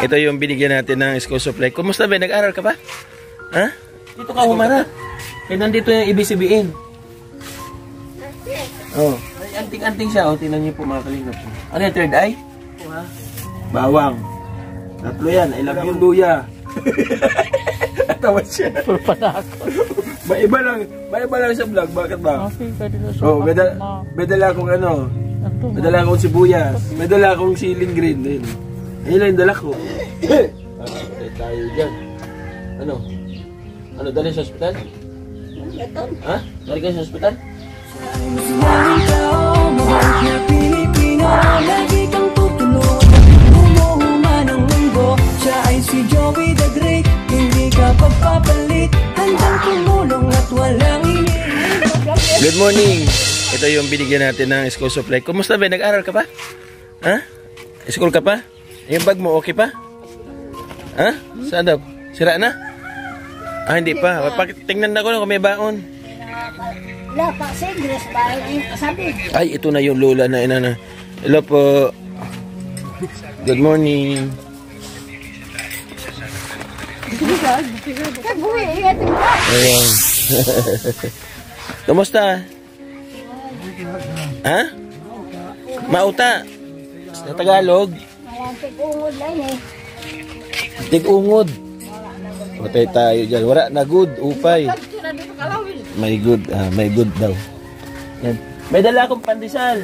Ito yung binigyan natin ng school supply. Kumusta ba? Nag-aral ka ba? Ha? Dito ka humarap. Eh, nandito yung ibisibiin. Oh. Anting-anting siya. Oh, tingnan niyo po mga kalingap. Ano yung third eye? Bawang. Tatlo yan. I love you, luya. Atawa siya. Pulpa ako. Maiba lang sa vlog. Bakit ba? Oh, may dala akong ano. May dala akong sibuyas. May dala akong siling green. Ayun lang yung dala ko. Tayo dyan. Ano? Ano, dali sa hospital? Ha? Dali kayo sa hospital? Lagi kang tutulungan, umuhuman ang mundo. Siya ay si Joey the Great, hindi ka pagpapalit, handang tumulong at walang iniiwan. Good morning! Ito yung binigyan natin ng school supply. Kumusta ba? Nag-aral ka pa? Ha? School ka pa? Yung bag mo okay pa? Ha? Saan daw? Sira na? Ah, hindi pa. Tingnan na ko kung may baon. Wala pa sa Ingles ba? Sabi. Ay, ito na yung lula na inana. Hello po. Good morning. Ayan. Kumusta? Ha? Mauta? Sa Tagalog? Tig-ungod lang eh. Tig-ungod. Patay tayo dyan. Wala na good, upay. May good, may good daw. Yan. May dala akong pandesal.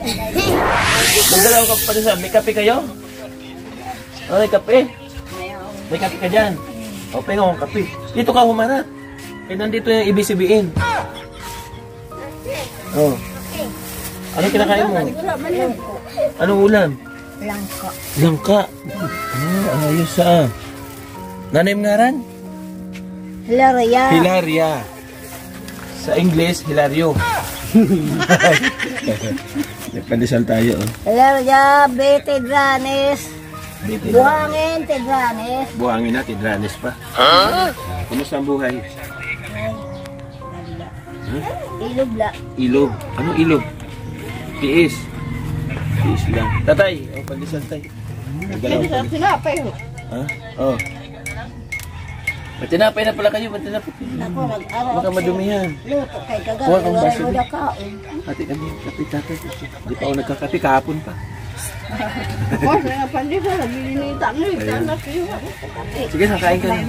May dala akong pandesal. May kape kayo? Oh, may kape? May kape ka dyan. O, pengo akong kape. Dito ka humarap. Eh, nandito yung ibisibiin. Oh. Ano kinakain mo? Anong ulam? Langka. Langka. Ah, ayos ah. Nanay mo ngaran? Hilaria. Hilaria. Sa English, Hilario. Nagpandesal tayo. Oh. Hilaria, Tedranes. Buhangin, Tedranes. Buhangin na, Tedranes pa. Huh? Kumusta ang buhay? Ilog la. Ilog. Ano ilog? Tiis. Tiis lang. Tatay, oh, pandesal tayo. Tinapay. Ha? Oh. Matinapay na pala kayo, matinapay. Ako, nag-aral. Baka madumihan. Luto kay Huwag kagabi. ang Wala baso. mo na kaon. Ate kami, kape tatay. Hindi pa ako nagkakape, kahapon pa. Ako, nga pandesal. Nagilinita mo. Tanak yun. Sige, nakain ka na.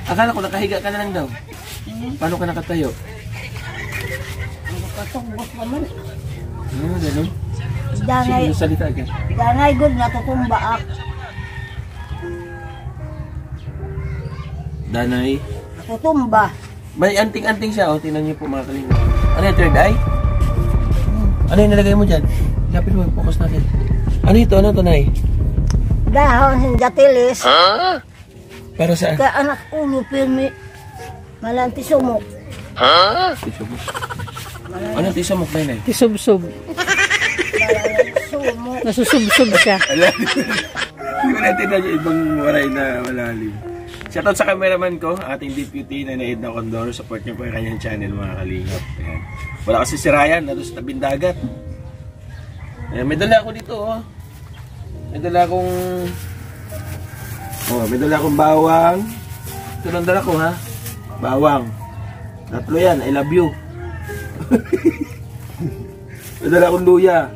Akala ko nakahiga ka na lang daw. Paano ka nakatayo? Katumbos naman. Ano, gano'n? Dangay. Sige, salita ka. Dangay good na tutumbaak. Danay. Tutumba. May anting-anting siya. O, tingnan niyo po mga kalingap. Ano yung third eye? Ano yung nalagay mo dyan? Lapit mo, focus natin. Ano ito? Ano ito, Nay? Dahon hinggatilis. Para saan? Kaya anak ulo pirmi. Malanti sumok. Tisumok. Ano tisumok na yun, Nay? Tisubsub. Sumok. Nasusubsub siya. Hindi ko natin na ibang waray na malalim. Shoutout sa cameraman ko, ating deputy na naid na Condoro. Support niyo po yung kanyang channel mga kalingap. Ayan. Wala kasi si Ryan, nado sa tabing dagat. Ayan, may dala ako dito, oh. May dala akong... Oh, may dala akong bawang. Ito lang dala ko, ha? Bawang. Tatlo yan, I love you. May dala akong luya.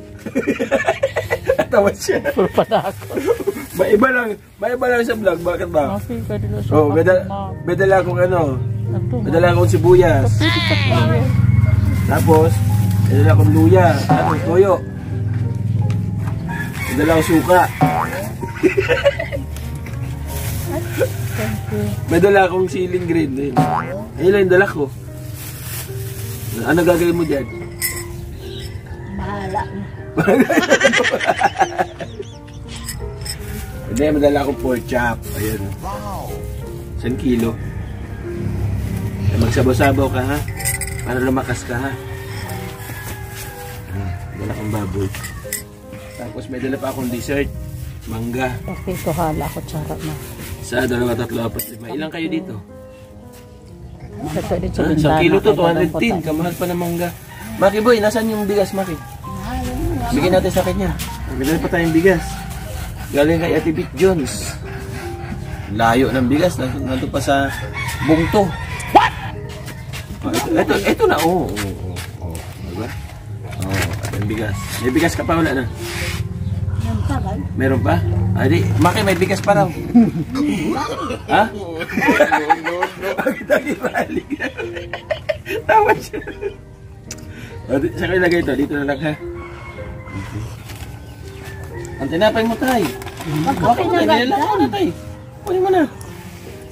Atawa siya. Pulpa ako. Maiba lang sa vlog. Bakit ba? Oh, may dala akong ano. May dala akong sibuyas. Tapos, may dala akong luya. Ano, toyo. May dala akong suka. May dala akong siling green. Ayun lang yung dala ko. Ano gagawin mo dyan? Bahala. Hindi, madala akong pork chop. Ayan. 1 kilo. Magsabaw-sabaw ka, ha? Para lumakas ka, ha? Madala akong baboy. Tapos may dala pa akong dessert. Mangga. Okay, kuhala ko tsara na. Sa 2, 3, 4, 5. Ilang kayo dito? Ito dito Sa kilo to, 210. Kamahal pa ng mangga. Maki boy, nasaan yung bigas, Maki? Bigyan natin sa kanya. Magdala pa tayong bigas. Galing kay Ate Bit Jones. Layo ng bigas. Nandun pa sa bungto. What? Ito na. Oo. Diba? Ito yung bigas. May bigas ka pa, wala na? Meron pa? Adi, Maki, may bigas pa raw. Ha? Bakit ang ibalik? Tawa siya. Saan ko ilagay ito? Dito na lang, ha? Ang tinapay mo, tay. Bakit na lang? Tay. Kunin mo na.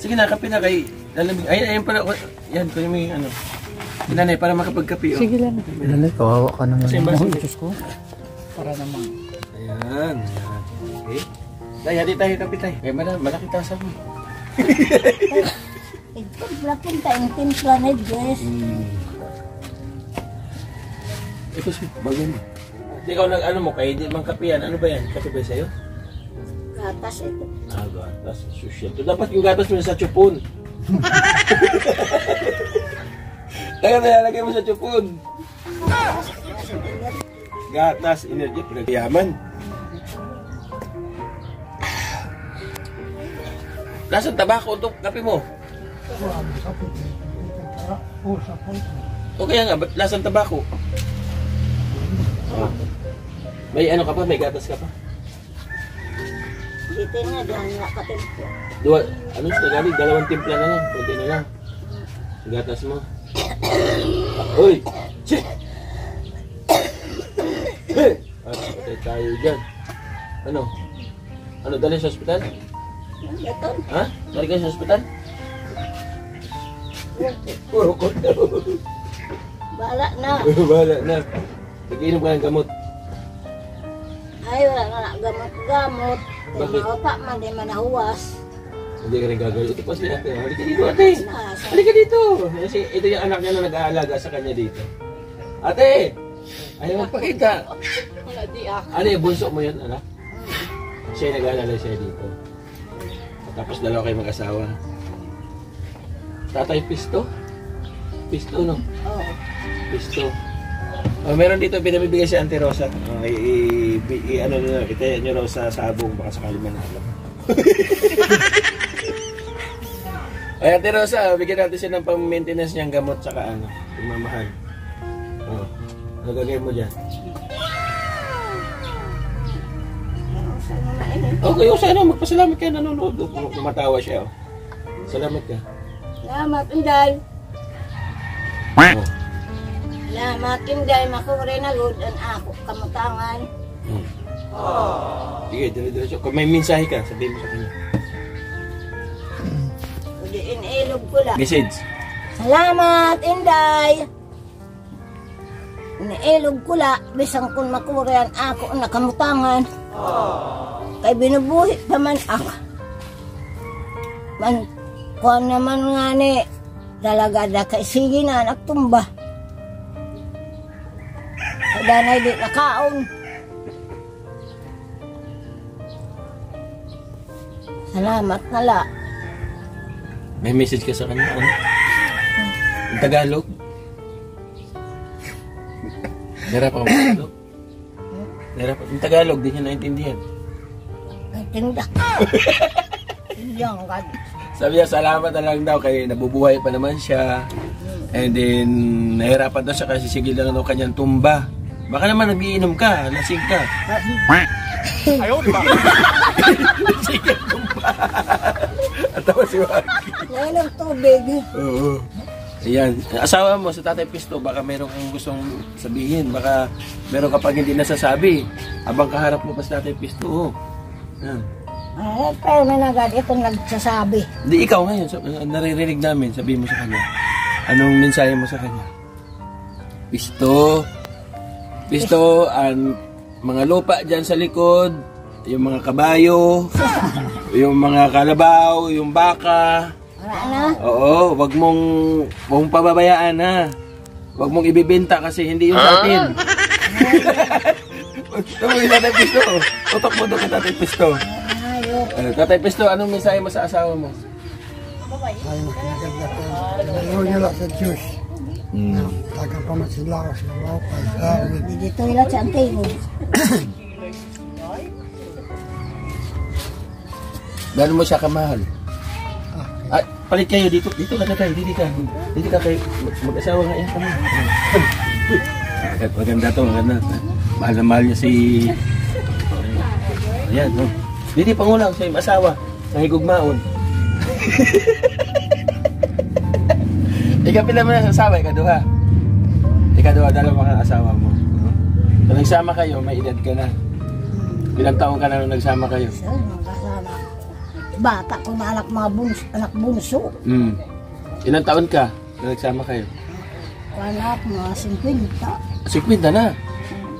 Sige na, kape na kay lalamig. Ayun pala. Yan, kunin mo yung ano. Pinanay, para makapagkape. Sige lang. Pinanay, kawawa ka naman. Diyos ko. Para naman. Ayan. Okay. Tay, hadi tayo kape, tay. Kaya malaki tasa mo. Ito, lapin tayong timpla na dress. Ito si bago mo. Ikaw nag-ano mo, kaya di mang kape yan. Ano ba yan? Kape ba sa'yo? Gatas ito. Gatas. Sushil. Ito dapat yung gatas mo sa chupon. Kaya nalalagay mo sa chupon. Gatas, energy, pinagyaman. Nasaan tabako itong kape mo? O kaya nga, ba't lasang tabako? May ano ka pa? May gatas ka pa? Dito na, dahil nakatimpla. Ano siya galing? 2 timpla na lang. Kunti na lang. Gatas mo. Uy! Chik! Patay tayo dyan. Ano? Ano, dali sa ospital? Ito. Ha? Dali ka sa ospital? Puro ko na. Bala na. Bahala na. Nag-inom ka ng gamot. Ay, wala na gamot-gamot. Bakit? Mauta man, di man nahuwas. Hindi ka rin gagawin. Ito pa si ate. Halika dito, ate. Halika dito. Kasi ito yung anak niya na nag-aalaga sa kanya dito. Ate! Ayaw magpakita. Ano yung bunso mo yun, anak? Siya yung nag-aalala siya dito. Tapos dalawa kayo mag-asawa. Tatay Pisto? Pisto, no? Oo. Pisto. Meron dito pinamibigay si Auntie Rosa. Ano nyo, kita nyo raw sa sabong, baka sakali man alam. Ay, Auntie Rosa, bigyan natin siya ng pang-maintenance niyang gamot saka ano, pagmamahal. Ano gagawin mo dyan? Okay, sana magpasalamat ka, nanonood. Tumatawa siya. Salamat ka. Salamat, Inday. Oh. Salamat, Inday. Makure na good ang ako kamutangan. Sige, dire-diretso. Kung may mensahe ka, sabihin mo sa kanya. Uliin ilog ko lang. Message. Salamat, Inday. Iniilog ko lang, bisang kung makure ang ako ang nakamutangan. Kay binubuhi pa man ako. Man, kuhan naman nga ni, talaga da kay sige na nagtumba. Kada na di nakaon. Salamat na la. May message ka sa kanya, ano? Ang Tagalog? Nahirap ako Tagalog? Nahirap ako. Ang Tagalog, di niya naintindihan. Ay, tinda. Yan, God. Sabi niya, salamat na lang daw kaya nabubuhay pa naman siya. And then, nahirapan daw siya kasi sigil lang ang kanyang tumba. Baka naman nagiinom ka, lasing ka. Ayaw, di ba? Sige, tumba. At tawa si Waki. Yan ang tubig. Oo. Ayan. Asawa mo sa Tatay Pisto, baka meron kang gustong sabihin. Baka meron ka pag hindi nasasabi. Habang kaharap mo pa sa Tatay Pisto. Oh. Ayan. Ay, pero na agad ito nagsasabi. Hindi, ikaw ngayon. Naririnig namin. Sabihin mo sa kanya. Anong mensahe mo sa kanya? Pisto. Pisto, ang mga lupa dyan sa likod. Yung mga kabayo. Yung mga kalabaw. Yung baka. Wala na. Oo, wag mong pababayaan ha. Wag mong ibibenta kasi hindi yun sa atin. Tuloy Tatay Pisto. Utok mo doon kay Tatay Pisto. Tatay Pisto, anong mensahe mo sa asawa mo? Ayaw niya lang sa Diyos. Tagang pamasilakas ng mga pagkain. Dito nila sa antigo. Gano'n mo siya kamahal? Ah, palit kayo dito. Dito ka tayo. Dito ka kayo. Mag-asawa nga yan kami. Maganda to, maganda. Mahal na mahal niya si... Ayan, no? Dito pangulang siya yung asawa. Nahigugmaon. Ikaw pila mo na asawa, ikaduha. Ikaduha, dalawa kang asawa mo. Kung nagsama kayo, may edad ka na. Ilang taon ka na nung nagsama kayo? Sir, magkasama. Bata ko na anak bunso. Ilang taon ka nung nagsama kayo? Anak, mga 50. 50 na.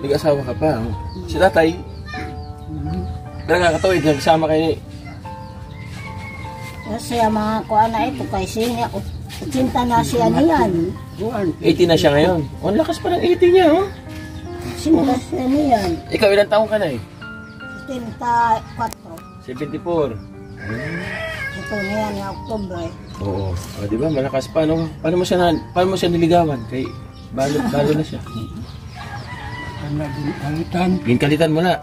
Nag-asawa ka pa. Oh. Si tatay, nakakatuwid, nagsama kayo. Kasi ang mga kuha na ito, kay siya, 80 na siya niyan. 80 na siya ngayon. Oh, ang lakas pa ng 80 niya, oh. 80 siya niyan. Ikaw, ilang taon ka na eh? 74. 74. Ito niyan, yung Oktubre. Oo. O, di ba? Malakas pa, no? Paano mo siya niligawan? Kay balo na siya. Ginkalitan mo na.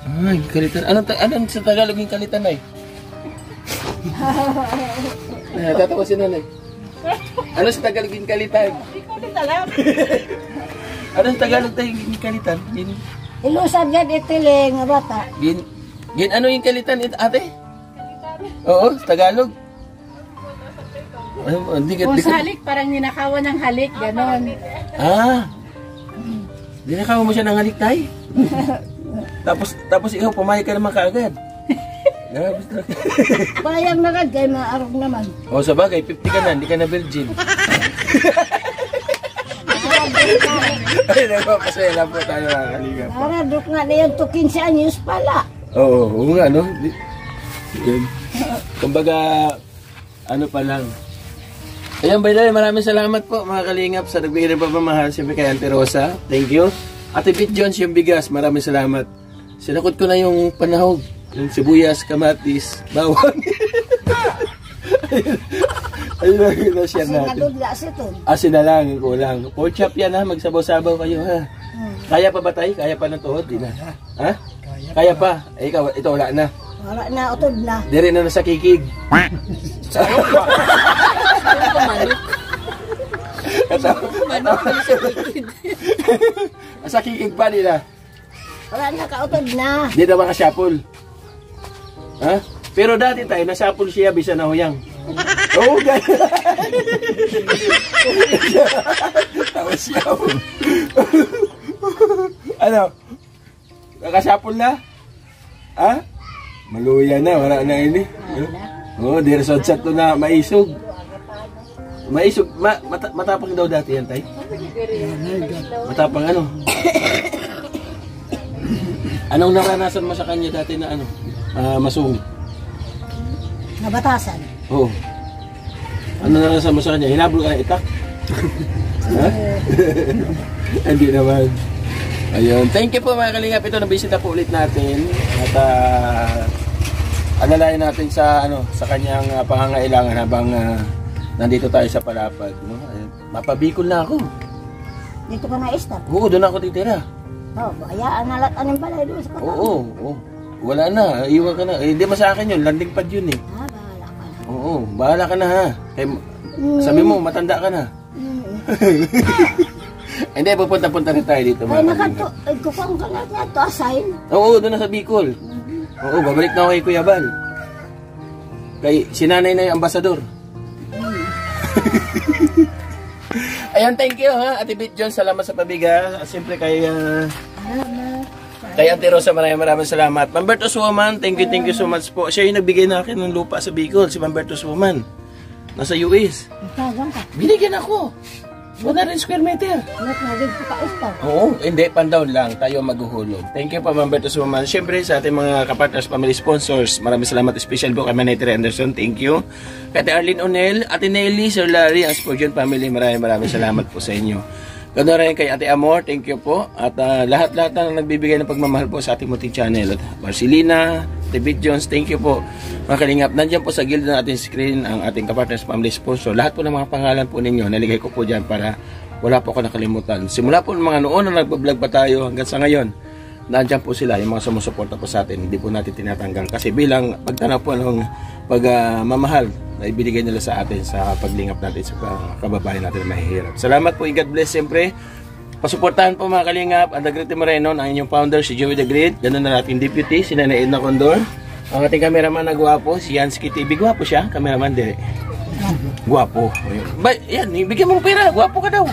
Ah, ginkalitan. Anong sa Tagalog ginkalitan na eh? Tatawa si nanay. Ano sa Tagalog ginkalitan? Hindi ko din alam. Ano sa Tagalog tayo ginkalitan? Ilusad yan itiling nga bata. Ano yung kalitan ate? Oo, sa Tagalog. Kung sa halik, parang ninakawan ng halik, ganon. Ah. Dinakawan mo siya ng halik, tay? tapos ikaw, pumayag ka naman kaagad. Bayang nagad, kay maarog naman. O, sa bagay, 50 ka na, hindi ka na virgin. Ay, nagpapasaya lang po tayo mga kalingap. Naradok nga na yan to 15 anyos pala. Oo nga, no? Yan. Kumbaga, ano pa lang. Ayan, by the way, maraming salamat po mga kalingap sa nagbigay ng pagmamahal. Siyempre kay Auntie Rosa, thank you. Ate Pete Jones, yung bigas, maraming salamat. Sinakot ko na yung panahog, yung sibuyas, kamatis, bawang. Ayun lang, na-share natin. Nadudla siya to. Asin na lang, yung kulang. Pork chop yan ha, magsabaw-sabaw kayo ha. Kaya pa ba tayo? Kaya pa ng tuhod? Di na. Ha? Kaya pa. Eh, ikaw, ito wala na. Wala na, utod na. Dire na nasa kikig. Sa kikig pa nila. Wala na, kautod na. Di na makasyapol. Ha? Pero dati tayo, nasyapol siya, bisa na huyang. Oo, gano'n. Tapos syapol. Ano? Nakasyapol na? Ha? Maluya na, wala na ini. Oo, di resort to na maisog. Maisog, matapang daw dati yan, tay? Matapang ano? Anong naranasan mo sa kanya dati na ano? Masungit? Nabatasan. Oo. Ano naranasan mo sa kanya? Hinabol ka na itak? Ha? Hindi naman. Ayun. Thank you po mga kalingap. Ito, nabisita po ulit natin. At alalayan natin sa sa kanyang pangangailangan habang nandito tayo sa Palapag. No? Mapabikol na ako. Dito ka na-stop. Oo, doon ako titira. Oh, bayaan na aning balay doon sa kapatid. Oo. Wala na. Iwan ka na. Hindi mo sa akin yun. Landing pad yun eh. Bahala ka na. Oo. Bahala ka na ha. Sabi mo, matanda ka na. Hindi, pupunta-punta rin tayo dito. Ay, nakato. Ay, kukang ka na ito, assign. Oo, doon na sa Bicol. Oo, babalik na ako kay Kuya Bal. Kay sinanay na yung ambasador. Ayan, thank you ha, Ate Pete Jones. Salamat sa pabiga. Siyempre kay Auntie Rosa, maraming salamat. Mambertos Woman, thank you so much po. Siya yung nagbigay na akin ng lupa sa Bicol, si Mambertos Woman. Nasa US. Tagang ka. Binigyan ako. 100 square meter. Nagig ka ito. Oo, hindi, pandown lang. Tayo maghuhulog. Thank you pa, Mambertos Woman. Siyempre, sa ating mga kapartners, family sponsors, maraming salamat. Special po kay Manetri Anderson. Thank you. Kay Arlene O'Neill, Ate Nelly, Sir Larry, ang Spurgeon family. Maraming salamat po sa inyo. Ganoon rin kay Ate Amor. Thank you po. At lahat-lahat na nagbibigay ng pagmamahal po sa ating munting channel. At Marcelina, Ate Pete Jones, thank you po. Mga kalingap, nandiyan po sa gilid ng ating screen ang ating kapartners family sponsor. Lahat po ng mga pangalan po ninyo, naligay ko po dyan para wala po ako nakalimutan. Simula po ng mga noon na nagbablog pa tayo hanggang sa ngayon, nandiyan po sila, yung mga sumusuporta po sa atin, hindi po natin tinatanggal. Kasi bilang pagtanaw po ng pagmamahal na ibinigay nila sa atin sa paglingap natin sa kababayan natin na mahihirap. Salamat po, God bless siyempre. Pasuportahan po mga kalingap, ang The Great Moreno, ang inyong founder, si Joey The Great. Ganun na natin deputy, si Nanay Edna Condor. Ang ating cameraman na gwapo, si Yansky TV. Gwapo siya, cameraman dire. Gwapo. Yan, bigyan mong pera, gwapo ka daw.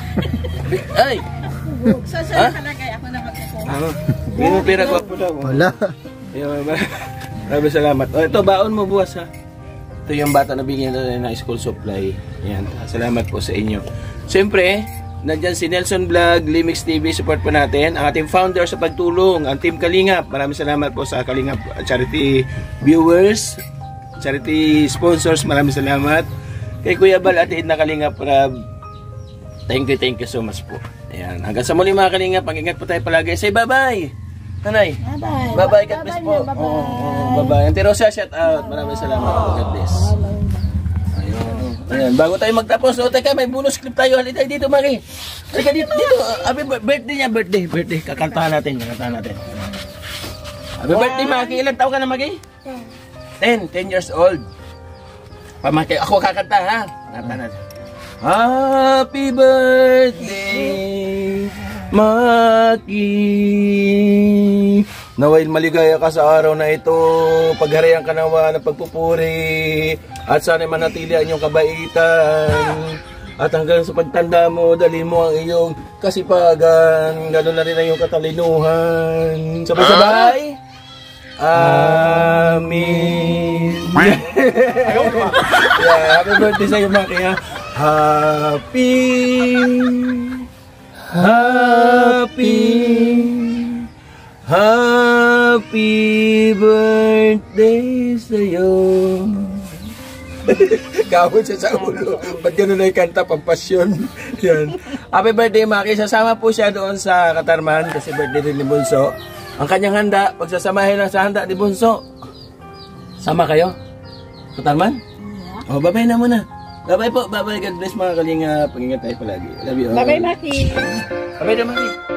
Ay! Saan kalagay ako na magkukuha? Bigyan mong pera, gwapo daw. Wala. Maraming salamat. Ito, baon mo buwas ha. Ito yung bata na bigyan natin ng school supply. Yan, salamat po sa inyo. Siyempre, nandyan si Nelson Vlog, Limix TV, support po natin. Ang ating founder sa pagtulong, ang Team Kalingap. Maraming salamat po sa Kalingap charity viewers, charity sponsors. Maraming salamat. Kay Kuya Bal at Edna Kalingap, thank you so much po. Ayan. Hanggang sa muli mga Kalingap, mag-ingat po tayo palagi. Say bye-bye! Nanay. Bye-bye. Bye-bye. God bless po. Bye-bye. Bye-bye. Auntie Rosa, shout out. Maraming salamat. God bless. Ayun. Ayan. Bago tayo magtapos, teka, may bonus clip tayo. Halika tayo dito, Maki. Halika dito. Happy birthday niya. Birthday. Kakantahan natin. Happy birthday, Maki. Ilan taon ka na, Maki? 10 years old. Pamaki, ako kakanta, ha? Happy birthday, Maki. Naway maligaya ka sa araw na ito. Pagharihan ka nawa ng pagpupuri. At sana manatili ang iyong kabaitan. At hanggang sa pagtanda mo, dali mo ang iyong kasipagan. Ganoon na rin ang iyong katalinuhan. Sabay-sabay. Amin. Yeah, happy birthday sa'yo, Maki, ha? Happy birthday sa'yo. Kawin siya sa ulo. Ba't gano'n na ikanta? Pampasyon. Yan. Happy birthday, Maki. Sasama po siya doon sa Katarman kasi birthday rin ni Bunso. Ang kanyang handa, pagsasamahin lang sa handa ni Bunso. Sama kayo? Katarman? Oh, bye-bye na muna. Bye-bye po. Bye-bye. God bless mga Kalingap. Pag-ingat tayo palagi. Love you all. Bye-bye, Maki. Bye-bye na, Maki.